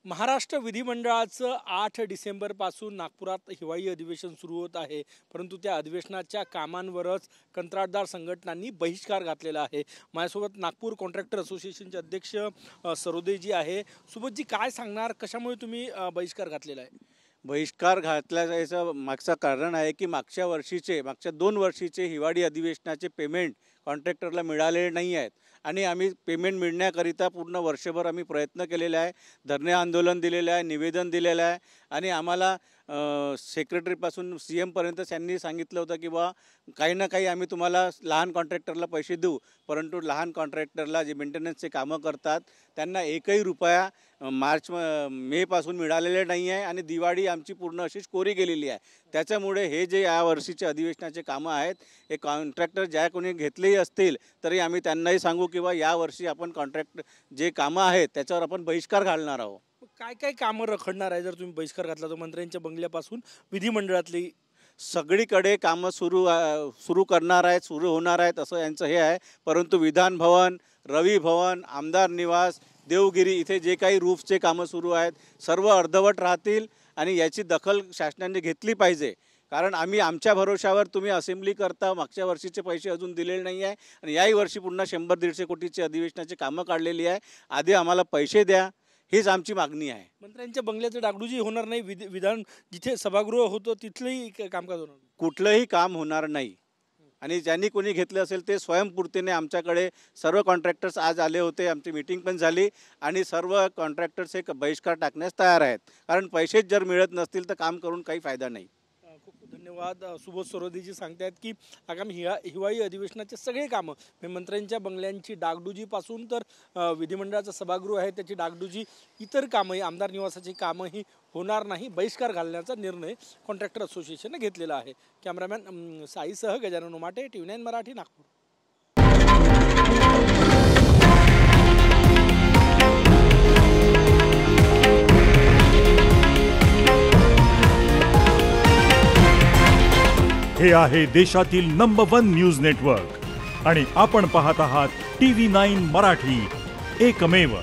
महाराष्ट्र विधिमंडळाचं 8 डिसेंबरपासून नागपुरात हिवाळी अधिवेशन सुरू होत आहे, परंतु त्या अधिवेशनाच्या कामांवरच कंत्राटदार संघटनांनी बहिष्कार घातलेला आहे। माझ्यासोबत नागपूर कॉन्ट्रॅक्टर असोसिएशनचे अध्यक्ष सरोदेजी आहे। सुबोधजी, काय सांगणार, कशामुळे तुम्ही बहिष्कार घातलेला आहे? बहिष्कार घातल्याचं मागचं कारण आहे की मागच्या 2 वर्षीचे हिवाळी अधिवेशनाचे पेमेंट कॉन्ट्रॅक्टरला मिळालेले नाही आहेत आणि आम्ही पेमेंट मिळण्याकरिता पूर्ण वर्षभर आम्ही प्रयत्न केलेले आहे, धरणे आंदोलन दिलेले आहे, निवेदन दिलेलं आहे आणि आम्हाला सेक्रेटरीपासून CM पर्यंत त्यांनी सांगितलं होतं की बा काही ना काही आम्ही तुम्हाला लहान कॉन्ट्रॅक्टरला पैसे देऊ, परंतु लहान कॉन्ट्रॅक्टरला जे मेंटेनन्सचे कामं करतात त्यांना एकही रुपया मे पासून मिळालेले नाही आहे आणि दिवाळी आमची पूर्ण अशीच कोरी गेलेली आहे। त्याच्यामुळे हे जे या वर्षीचे अधिवेशनाचे कामं आहेत, हे कॉन्ट्रॅक्टर ज्या कोणी घेतलेही असतील तरी आम्ही त्यांनाही सांगू की बा यावर्षी आपण कॉन्ट्रॅक्ट जे कामं आहेत त्याच्यावर आपण बहिष्कार घालणार आहोत। काय काय कामं रखडणार आहे जर तुम्ही बहिष्कार घातला? तर मंत्र्यांच्या बंगल्यापासून विधिमंडळातली सगळीकडे कामं सुरू करणार आहेत, सुरू होणार आहेत असं यांचं हे आहे। परंतु विधान भवन, रवी भवन, आमदार निवास, देवगिरी इथे जे काही रूफचे कामं सुरू आहेत सर्व अर्धवट राहतील आणि याची दखल शासनाने घेतली पाहिजे। कारण आम्ही आमच्या भरोशावर तुम्ही असेंब्ली करता मागच्या वर्षीचे पैसे अजून दिलेले नाही आहे आणि याही वर्षी पुन्हा 100-150 कोटीची अधिवेशनाची कामं काढलेली आहे। आधी आम्हाला पैसे द्या, हीच आमची मागणी आहे। मंत्र्यांच्या बंगल्याचं डागडुजी होणार नाही, विधान जिथे सभागृह होतं तिथलंही कामकाज होणार नाही, कुठलंही काम होणार नाही आणि ज्यांनी कोणी घेतलं असेल ते स्वयंपूर्तीने आमच्याकडे सर्व कॉन्ट्रॅक्टर्स आज आले होते, आमची मीटिंग पण झाली आणि सर्व कॉन्ट्रॅक्टर्स एक बहिष्कार टाकण्यास तयार आहेत। कारण पैसेच जर मिळत नसतील तर काम करून काही फायदा नाही। खूप खूप धन्यवाद। सुबोध सरोदेजी सांगतात की आगामी हिवाळी अधिवेशनाचे सगळे कामं मंत्र्यांच्या बंगल्यांची डागडुजीपासून तर विधिमंडळाचं सभागृह आहे त्याची डागडुजी, इतर कामंही, आमदार निवासाची कामंही होणार नाही, बहिष्कार घालण्याचा निर्णय कॉन्ट्रॅक्टर असोसिएशनने घेतलेला आहे। कॅमेरामॅन साईसह गजानन उमाटे, TV9 मराठी, नागपूर। हे आहे देशातील नंबर 1 न्यूज नेटवर्क आणि आपण पाहत आहात TV9 मराठी, एकमेव।